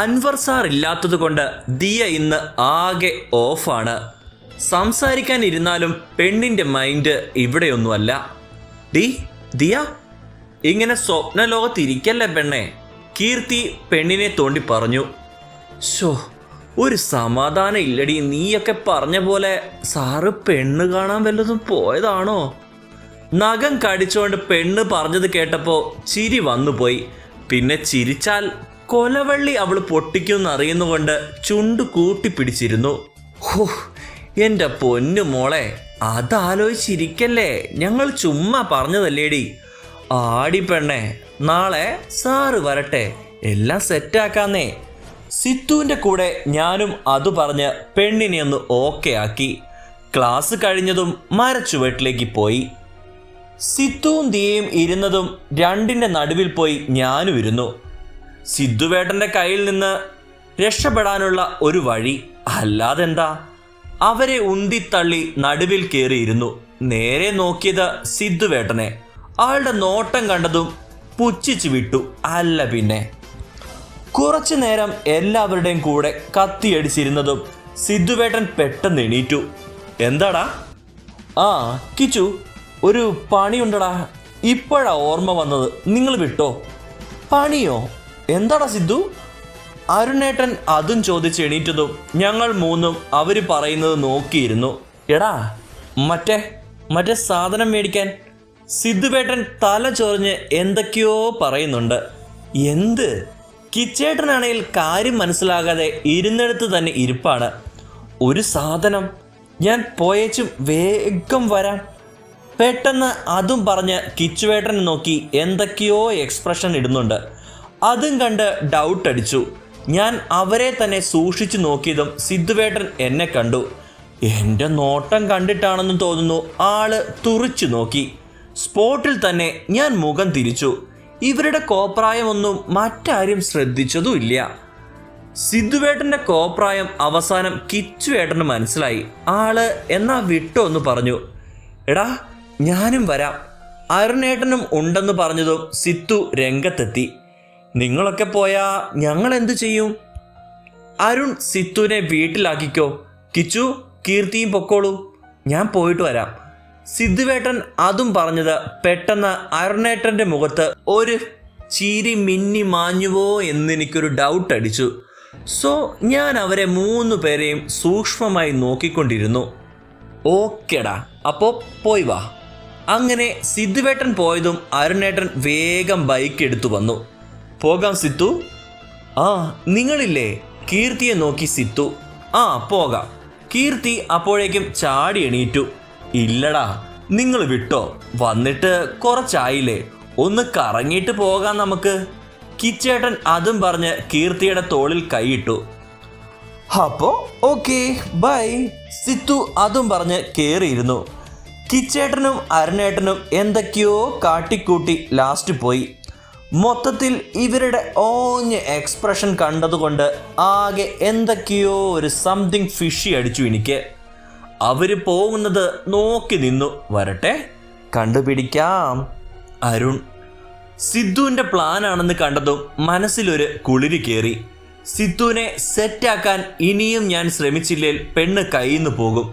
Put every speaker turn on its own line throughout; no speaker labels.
Anwar sir ഇല്ലാത്തത് കൊണ്ട് ദിയ ഇന്ന് ആകെ ഓഫാണ്. സംസാരിക്കാനിരുന്നാലും പെണ്ണിൻ്റെ മൈൻഡ് ഇവിടെയൊന്നുമല്ല. ദിയ, ഇങ്ങനെ സ്വപ്നലോകത്തിരിക്കല്ലേ പെണ്ണെ, കീർത്തി പെണ്ണിനെ തോണ്ടി പറഞ്ഞു. ഷോ, ഒരു സമാധാനം ഇല്ലടി. നീയൊക്കെ പറഞ്ഞ പോലെ സാറ് പെണ്ണ് കാണാൻ വല്ലതും പോയതാണോ? നഖം കടിച്ചുകൊണ്ട് പെണ്ണ് പറഞ്ഞത് കേട്ടപ്പോൾ ചിരി വന്നുപോയി. പിന്നെ ചിരിച്ചാൽ കൊലവള്ളി അവൾ പൊട്ടിക്കുമെന്നറിയുന്നുകൊണ്ട് ചുണ്ടു കൂട്ടിപ്പിടിച്ചിരുന്നു. ഹോ, എൻ്റെ പൊന്നു മോളെ, അതാലോചിച്ചിരിക്കല്ലേ, ഞങ്ങൾ ചുമ്മാ പറഞ്ഞതല്ലേടി. ആടി പെണ്ണെ, നാളെ സാറ് വരട്ടെ, എല്ലാം സെറ്റാക്കാന്നേ. സിത്തുവിൻ്റെ കൂടെ ഞാനും അത് പറഞ്ഞ് പെണ്ണിനെ ഒന്ന് ഓക്കെ ആക്കി. ക്ലാസ് കഴിഞ്ഞതും മരച്ചുവട്ടിലേക്ക് പോയി. സിത്തുവും ദിയയും ഇരുന്നതും രണ്ടിൻ്റെ നടുവിൽ പോയി ഞാനും ഇരുന്നു. സിദ്ധുവേട്ടൻ്റെ കയ്യിൽ നിന്ന് രക്ഷപ്പെടാനുള്ള ഒരു വഴി, അല്ലാതെന്താ. അവരെ ഉന്തിത്തള്ളി നടുവിൽ കയറിയിരുന്നു. നേരെ നോക്കിയത് സിദ്ധുവേട്ടനെ. ആളുടെ നോട്ടം കണ്ടതും പുച്ഛിച്ചു വിട്ടു. അല്ല പിന്നെ. കുറച്ചു നേരം എല്ലാവരുടെയും കൂടെ കത്തിയടിച്ചിരുന്നതും സിദ്ധുവേട്ടൻ പെട്ടെന്ന് എണീറ്റു. എന്താടാ? ആ കിച്ചു, ഒരു പണിയുണ്ടടാ. ഇപ്പോഴാ ഓർമ്മ വന്നത്. നിങ്ങൾ വിട്ടോ? പണിയോ? എന്താടാ സിദ്ധു? അരുണേട്ടൻ അതും ചോദിച്ച് എണീറ്റതും ഞങ്ങൾ മൂന്നും അവർ പറയുന്നത് നോക്കിയിരുന്നു. എടാ, മറ്റേ സാധനം മേടിക്കാൻ. സിദ്ധുവേട്ടൻ തല ചൊറിഞ്ഞ് എന്തൊക്കെയോ പറയുന്നുണ്ട്. എന്ത്? കിച്ചേട്ടനാണെങ്കിൽ കാര്യം മനസ്സിലാകാതെ ഇരുന്നിടത്ത് തന്നെ ഇരിപ്പാണ്. ഒരു സാധനം, ഞാൻ പോയേച്ചും വേഗം വരാം. പെട്ടെന്ന് അതും പറഞ്ഞ് കിച്ചുവേട്ടനെ നോക്കി എന്തൊക്കെയോ എക്സ്പ്രഷൻ ഇടുന്നുണ്ട്. അതും കണ്ട് ഡൗട്ട് അടിച്ചു. ഞാൻ അവരെ തന്നെ സൂക്ഷിച്ചു നോക്കിയതും സിദ്ധുവേട്ടൻ എന്നെ കണ്ടു. എൻ്റെ നോട്ടം കണ്ടിട്ടാണെന്ന് തോന്നുന്നു ആള് തുറിച്ചു നോക്കി. സ്പോട്ടിൽ തന്നെ ഞാൻ മുഖം തിരിച്ചു. ഇവരുടെ കോപ്രായമൊന്നും മറ്റാരും ശ്രദ്ധിച്ചതുമില്ല. സിദ്ധുവേട്ടൻ്റെ കോപ്രായം അവസാനം കിച്ചുവേട്ടന് മനസ്സിലായി. ആള് എന്നാ വിട്ടോ എന്ന് പറഞ്ഞു. എടാ, ഞാനും വരാം. അരുണേട്ടനും ഉണ്ടെന്ന് പറഞ്ഞതും സിത്തു രംഗത്തെത്തി. നിങ്ങളൊക്കെ പോയാ ഞങ്ങൾ എന്തു ചെയ്യും? അരുൺ സിത്തുവിനെ വീട്ടിലാക്കിക്കോ. കിച്ചു, കീർത്തിയും പൊക്കോളൂ, ഞാൻ പോയിട്ട് വരാം. സിദ്ധുവേട്ടൻ അതും പറഞ്ഞത് പെട്ടെന്ന് അരുണേട്ടൻ്റെ മുഖത്ത് ഒരു ചിരി മിന്നി മാഞ്ഞുവോ എന്നെനിക്കൊരു ഡൗട്ട് അടിച്ചു. സോ ഞാൻ അവരെ 3 പേരെയും സൂക്ഷ്മമായി നോക്കിക്കൊണ്ടിരുന്നു. ഓക്കേടാ, അപ്പോൾ പോയി വാ. അങ്ങനെ സിദ്ധുവേട്ടൻ പോയതും അരുണേട്ടൻ വേഗം ബൈക്ക് എടുത്തു വന്നു. പോകാം സിത്തു? ആ, നിങ്ങളില്ലേ? കീർത്തിയെ നോക്കി സിത്തു. ആ, പോകാം. കീർത്തി അപ്പോഴേക്കും ചാടി എണീറ്റു. ഇല്ലടാ, നിങ്ങൾ വിട്ടോ, വന്നിട്ട് കുറച്ചായില്ലേ, ഒന്ന് കറങ്ങിയിട്ട് പോകാം നമുക്ക്. കിച്ചേട്ടൻ അതും പറഞ്ഞ് കീർത്തിയുടെ തോളിൽ കൈയിട്ടു. അപ്പോ ഓക്കെ, ബൈ. സിത്തു അതും പറഞ്ഞ് കയറിയിരുന്നു. കിച്ചേട്ടനും അരുണേട്ടനും എന്തൊക്കെയോ കാട്ടിക്കൂട്ടി ലാസ്റ്റ് പോയി. മൊത്തത്തിൽ ഇവരുടെ ഓഞ്ഞ എക്സ്പ്രഷൻ കണ്ടതുകൊണ്ട് ആകെ എന്തൊക്കെയോ ഒരു സംതിങ് ഫിഷി അടിച്ചു എനിക്ക്. അവർ പോകുന്നത് നോക്കി നിന്നു. വരട്ടെ, കണ്ടുപിടിക്കാം. അരുൺ സിദ്ധുവിൻ്റെ പ്ലാനാണെന്ന് കണ്ടതും മനസ്സിലൊരു കുളിരി കയറി. സിദ്ധുവിനെ സെറ്റാക്കാൻ ഇനിയും ഞാൻ ശ്രമിച്ചില്ലേൽ പെണ്ണ് കയ്യിന്ന് പോകും.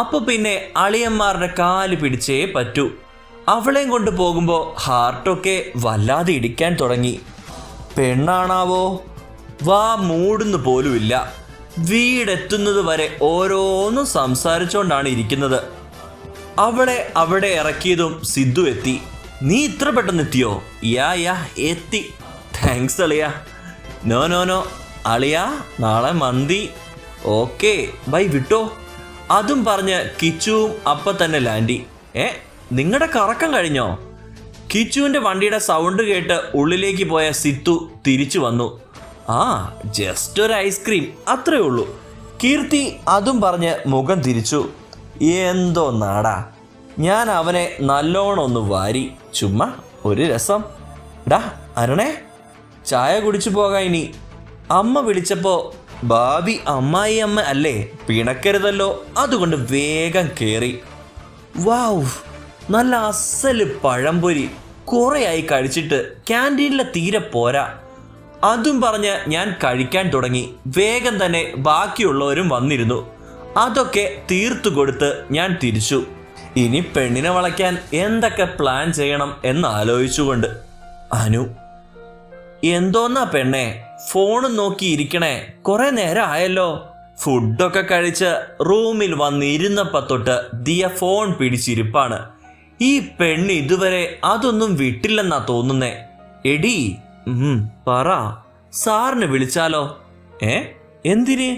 അപ്പോൾ പിന്നെ അളിയന്മാരുടെ കാല് പിടിച്ചേ പറ്റൂ. അവളെയും കൊണ്ട് പോകുമ്പോൾ ഹാർട്ടൊക്കെ വല്ലാതെ ഇടിക്കാൻ തുടങ്ങി. പെണ്ണാണാവോ, വാ മൂടുന്നു പോലുമില്ല. വീടെത്തുന്നത് വരെ ഓരോന്നും സംസാരിച്ചുകൊണ്ടാണ് ഇരിക്കുന്നത്. അവളെ അവിടെ ഇറക്കിയതും സിദ്ധു എത്തി. നീ ഇത്ര പെട്ടെന്ന് എത്തിയോ? യാ എത്തി. താങ്ക്സ് അളിയ. നോ അളിയ, നാളെ മന്തി. ഓക്കെ ബൈ, വിട്ടോ. അതും പറഞ്ഞ് കിച്ചുവും അപ്പം തന്നെ ലാൻഡി. നിങ്ങളുടെ കറക്കം കഴിഞ്ഞോ? കിച്ചുവിൻ്റെ വണ്ടിയുടെ സൗണ്ട് കേട്ട് ഉള്ളിലേക്ക് പോയ സിത്തു തിരിച്ചു വന്നു. ആ, ജസ്റ്റ് ഒരു ഐസ്ക്രീം, അത്രേ ഉള്ളൂ. കീർത്തി അതും പറഞ്ഞ് മുഖം തിരിച്ചു. എന്തോ നാടാ, ഞാൻ അവനെ നല്ലോണം ഒന്ന് വാരി. ചുമ്മാ ഒരു രസം. ഡാ അരുണേ, ചായ കുടിച്ചു പോകാം ഇനി. അമ്മ വിളിച്ചപ്പോൾ ഭാവി അമ്മായി അമ്മ അല്ലേ, പിണക്കരുതല്ലോ, അതുകൊണ്ട് വേഗം കയറി. വാവ്, നല്ല അസല് പഴംപൊരി. കുറേയായി കഴിച്ചിട്ട്, ക്യാൻറ്റീനിലെ തീരെ പോരാ. അതും പറഞ്ഞ് ഞാൻ കഴിക്കാൻ തുടങ്ങി. വേഗം തന്നെ ബാക്കിയുള്ളവരും വന്നിരുന്നു. അതൊക്കെ തീർത്തു കൊടുത്ത് ഞാൻ തിരിച്ചു. ഇനി പെണ്ണിനെ വളയ്ക്കാൻ എന്തൊക്കെ പ്ലാൻ ചെയ്യണം എന്നാലോചിച്ചുകൊണ്ട്. അനു: എന്തോന്നാ പെണ്ണെ, ഫോണും നോക്കി ഇരിക്കണേ? കുറെ നേരം ആയല്ലോ. ഫുഡൊക്കെ കഴിച്ച് റൂമിൽ വന്നിരുന്നപ്പോ തൊട്ട് ദിയ ഫോൺ പിടിച്ചിരിപ്പാണ്. ഈ പെണ്ണ് ഇതുവരെ അതൊന്നും വിട്ടില്ലെന്നാ തോന്നുന്നേ. എടി, പറ, സാറിന് വിളിച്ചാലോ? എന്തിന്?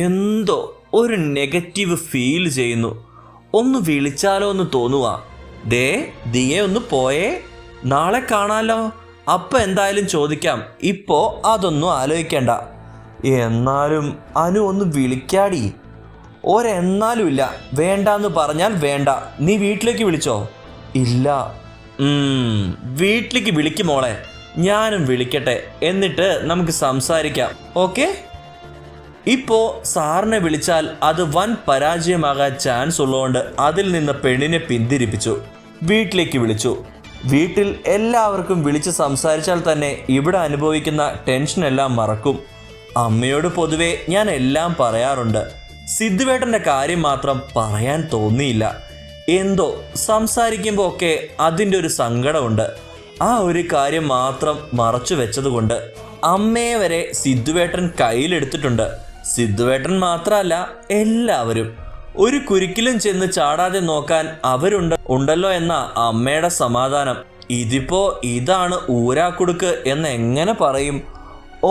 എന്തോ ഒരു നെഗറ്റീവ് ഫീൽ ചെയ്യുന്നു. ഒന്ന് വിളിച്ചാലോ എന്ന് തോന്നുക. ദിയെ ഒന്ന് പോയേ, നാളെ കാണാലോ. അപ്പൊ എന്തായാലും ചോദിക്കാം. ഇപ്പോ അതൊന്നും ആലോചിക്കണ്ട. എന്നാലും അനു ഒന്ന് വിളിക്കാടി. ഒരെന്നാലും ഇല്ല. വേണ്ടാന്ന് പറഞ്ഞാൽ വേണ്ട. നീ വീട്ടിലേക്ക് വിളിച്ചോ? ഇല്ല. വീട്ടിലേക്ക് വിളിക്കും മോളെ. ഞാനും വിളിക്കട്ടെ, എന്നിട്ട് നമുക്ക് സംസാരിക്കാം. ഓക്കെ? ഇപ്പോ സാറിനെ വിളിച്ചാൽ അത് വൻ പരാജയമാകാൻ ചാൻസ് ഉള്ളതുകൊണ്ട് അതിൽ നിന്ന് പെണ്ണിനെ പിന്തിരിപ്പിച്ചു. വീട്ടിലേക്ക് വിളിച്ചു. വീട്ടിൽ എല്ലാവർക്കും വിളിച്ച് സംസാരിച്ചാൽ തന്നെ ഇവിടെ അനുഭവിക്കുന്ന ടെൻഷനെല്ലാം മറക്കും. അമ്മയോട് പൊതുവെ ഞാൻ എല്ലാം പറയാറുണ്ട്. സിദ്ധുവേട്ടൻ്റെ കാര്യം മാത്രം പറയാൻ തോന്നിയില്ല. എന്തോ സംസാരിക്കുമ്പോൾ ഒക്കെ അതിൻ്റെ ഒരു സങ്കടമുണ്ട്. ആ ഒരു കാര്യം മാത്രം മറച്ചു വെച്ചതുകൊണ്ട് അമ്മയെ വരെ സിദ്ധുവേട്ടൻ കയ്യിലെടുത്തിട്ടുണ്ട്. സിദ്ധുവേട്ടൻ മാത്രമല്ല, എല്ലാവരും. ഒരു കുരുക്കിലും ചെന്ന് ചാടാതെ നോക്കാൻ ഉണ്ടല്ലോ എന്ന അമ്മയുടെ സമാധാനം. ഇതിപ്പോ ഇതാണ് ഊരാക്കുടുക്ക് എന്ന് എങ്ങനെ പറയും?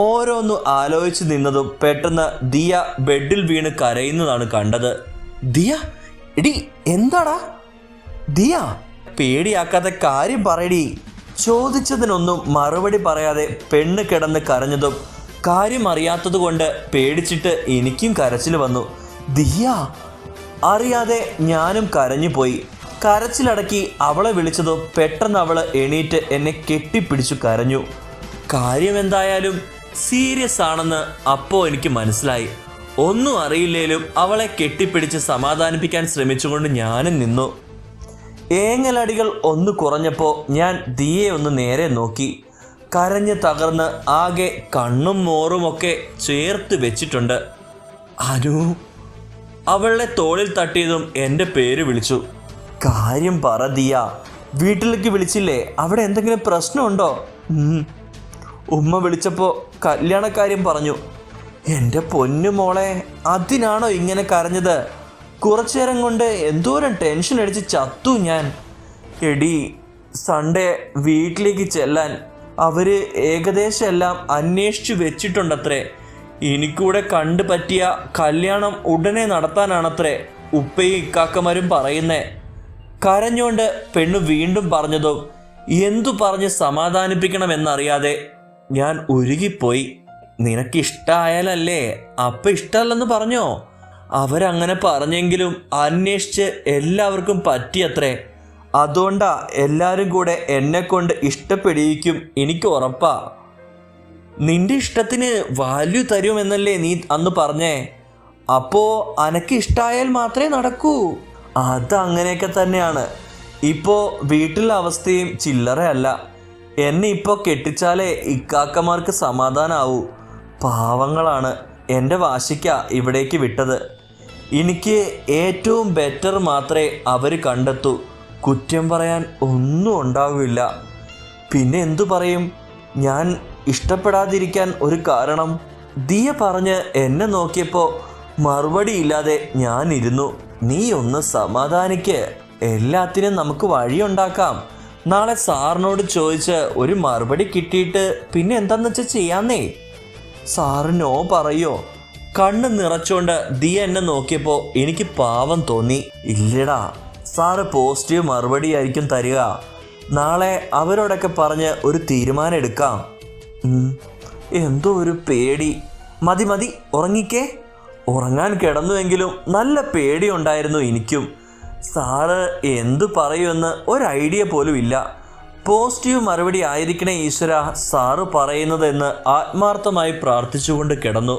ഓരോന്നു ആലോചിച്ച് നിന്നതും പെട്ടെന്ന് ദിയ ബെഡിൽ വീണ് കരയുന്നതാണ് കണ്ടത്. ദിയ, എടി എന്താടാ? ദിയ, പേടിയാക്കാത്ത കാര്യം പറയടി. ചോദിച്ചതിനൊന്നും മറുപടി പറയാതെ പെണ്ണ് കിടന്ന് കരഞ്ഞതും കാര്യം അറിയാത്തത് കൊണ്ട് പേടിച്ചിട്ട് എനിക്കും കരച്ചിൽ വന്നു. ദിയ, അറിയാതെ ഞാനും കരഞ്ഞു പോയി. കരച്ചിലടക്കി അവളെ വിളിച്ചതോ പെട്ടെന്ന് അവൾ എണീറ്റ് എന്നെ കെട്ടിപ്പിടിച്ചു കരഞ്ഞു. കാര്യം എന്തായാലും സീരിയസ് ആണെന്ന് അപ്പോൾ എനിക്ക് മനസ്സിലായി. ഒന്നും അറിയില്ലേലും അവളെ കെട്ടിപ്പിടിച്ച് സമാധാനിപ്പിക്കാൻ ശ്രമിച്ചുകൊണ്ട് ഞാനും നിന്നു. ഏങ്ങലടികൾ ഒന്ന് കുറഞ്ഞപ്പോൾ ഞാൻ ദിയെ ഒന്ന് നേരെ നോക്കി. കരഞ്ഞ് തകർന്ന് ആകെ കണ്ണും മോറുമൊക്കെ ചേർത്ത് വെച്ചിട്ടുണ്ട്. അനു. അവളുടെ തോളിൽ തട്ടിയതും എൻ്റെ പേര് വിളിച്ചു. കാര്യം പറ ദിയ. വീട്ടിലേക്ക് വിളിച്ചില്ലേ? അവിടെ എന്തെങ്കിലും പ്രശ്നമുണ്ടോ? ഉമ്മ വിളിച്ചപ്പോൾ കല്യാണക്കാര്യം പറഞ്ഞു. എൻ്റെ പൊന്നു മോളെ, അതിനാണോ ഇങ്ങനെ കരഞ്ഞത്? കുറച്ചു നേരം കൊണ്ട് എന്തോരം ടെൻഷൻ അടിച്ച് ചത്തു ഞാൻ. എടി, സൺഡേ വീട്ടിലേക്ക് ചെല്ലാൻ അവർ ഏകദേശം എല്ലാം അന്വേഷിച്ചു വെച്ചിട്ടുണ്ടത്രേ. എനിക്കൂടെ കണ്ടു പറ്റിയ കല്യാണം ഉടനെ നടത്താനാണത്രേ ഉപ്പയും ഇക്കാക്കമാരും പറയുന്നേ. കരഞ്ഞോണ്ട് പെണ്ണ് വീണ്ടും പറഞ്ഞതോ എന്തു പറഞ്ഞ് സമാധാനിപ്പിക്കണമെന്നറിയാതെ ഞാൻ ഉരുകിപ്പോയി. നിനക്കിഷ്ടായാലല്ലേ? അപ്പം ഇഷ്ടമല്ലെന്ന് പറഞ്ഞോ? അവരങ്ങനെ പറഞ്ഞെങ്കിലും അന്വേഷിച്ച് എല്ലാവർക്കും പറ്റിയത്രേ. അതുകൊണ്ടാ എല്ലാവരും കൂടെ എന്നെ കൊണ്ട് ഇഷ്ടപ്പെടിയിക്കും. എനിക്ക് ഉറപ്പാ. നിന്റെ ഇഷ്ടത്തിന് വാല്യൂ തരുമെന്നല്ലേ നീ അന്ന് പറഞ്ഞേ? അപ്പോ അനക്ക് ഇഷ്ടായാൽ മാത്രമേ നടക്കൂ. അതങ്ങനെയൊക്കെ തന്നെയാണ്. ഇപ്പോൾ വീട്ടിലെ അവസ്ഥയും ചില്ലറയല്ല. എന്നെ ഇപ്പോൾ കെട്ടിച്ചാലേ ഇക്കാക്കമാർക്ക് സമാധാനാവൂ. പാവങ്ങളാണ്. എൻ്റെ വാശിക്കാ ഇവിടേക്ക് വിട്ടത്. എനിക്ക് ഏറ്റവും ബെറ്റർ മാത്രമേ അവർ കണ്ടെത്തൂ. കുറ്റം പറയാൻ ഒന്നും ഉണ്ടാവില്ല. പിന്നെ എന്തു പറയും? ഞാൻ ഇഷ്ടപ്പെടാതിരിക്കാൻ ഒരു കാരണം? ദിയ പറഞ്ഞ് എന്നെ നോക്കിയപ്പോൾ മറുപടിയില്ലാതെ ഞാൻ ഇരുന്നു. നീ ഒന്ന് സമാധാനിക്ക്. എല്ലാത്തിനും നമുക്ക് വഴിയുണ്ടാക്കാം. നാളെ സാറിനോട് ചോദിച്ച് ഒരു മറുപടി കിട്ടിയിട്ട് പിന്നെ എന്താന്ന് വെച്ചാൽ ചെയ്യാന്നേ. സാറ് നോ പറയോ? കണ്ണ് നിറച്ചോണ്ട് ദിയ എന്നെ നോക്കിയപ്പോൾ എനിക്ക് പാവം തോന്നി. ഇല്ലടാ, സാറ് പോസിറ്റീവ് മറുപടി ആയിരിക്കും തരിക. നാളെ അവരോടൊക്കെ പറഞ്ഞ് ഒരു തീരുമാനം എടുക്കാം. എന്തോ ഒരു പേടി. മതി മതി, ഉറങ്ങിക്കേ. ഉറങ്ങാൻ കിടന്നുവെങ്കിലും നല്ല പേടിയുണ്ടായിരുന്നു എനിക്കും. സാറ് എന്തു പറയുമെന്ന് ഒരു ഐഡിയ പോലും ഇല്ല. പോസിറ്റീവ് മറുപടി ആയിരിക്കണേ ഈശ്വര സാറ് പറയുന്നതെന്ന് ആത്മാർത്ഥമായി പ്രാർത്ഥിച്ചുകൊണ്ട് കിടന്നു.